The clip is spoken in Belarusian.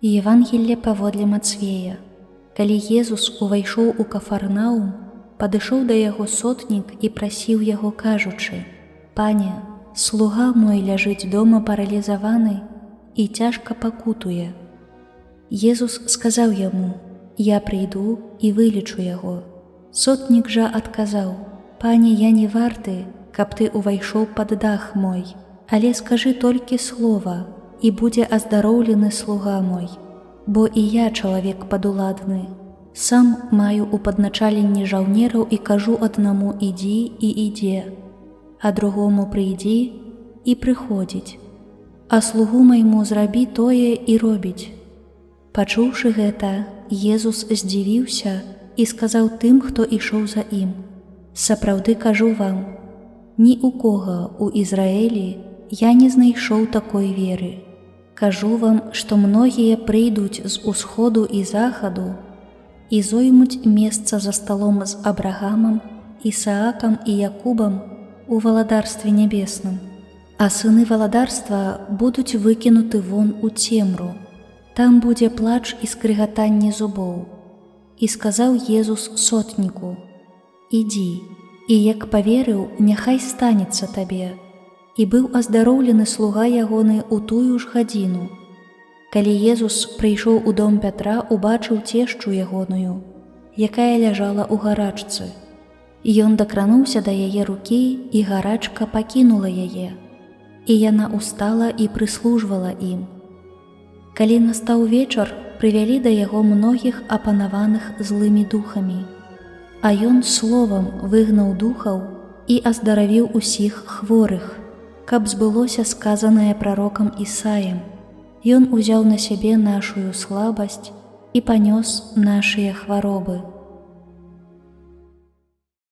Евангелле паводле Мацвея. Калі Езус увайшоў у Кафарнаум, падышоў да яго сотнік і прасіў яго, кажучы: «Пане, слуга мой ляжыць дома паралізаваны і цяжка пакутуе». Езус сказаў яму: «Я прыйду і вылечу яго». Сотнік жа адказаў: «Пане, я не варты, каб ты увайшоў пад дах мой, але скажы толькі слова, і будзе аздароўлены слуга мой. Бо і я чалавек падуладны. Сам маю ў падначаленні жаўнераў і кажу аднаму: ідзі, і ідзе, а другому: прыйдзі, і прыходзіць, а слугу майму зрабі тое і робіць». Пачуўшы гэта, Езус здзівіўся і сказаў тым, хто ішоў за ім: «Сапраўды кажу вам, ні ў кога ў Ізраілі я не знайшоў такой веры. Кажу вам, што многія прыйдуць з усходу і захаду і зоймуць месца за сталом з Абрагамам, Ісаакам і Якубам у валадарстве нябесным, а сыны валадарства будуць выкінуты вон у цемру. Там будзе плач і скрыгатанне зубоў». І сказаў Езус сотніку: «Ідзі, і як паверыў, няхай станецца табе». І быў аздароўлены слуга ягоны ў тую ж гадзіну. Калі Езус прыйшоў у дом Пятра, убачыў цешчу ягоную, якая ляжала ў гарачцы. Ён дакрануўся да яе рукі, і гарачка пакінула яе, і яна устала і прыслужвала ім. Калі настаў вечар, прывялі да яго многіх апанаваных злымі духамі, а ён словам выгнаў духаў і аздаравіў усіх хворых, каб збылося сказанае прарокам Ісаем: «Ён узяў на сябе нашую слабасць і панёс нашыя хваробы».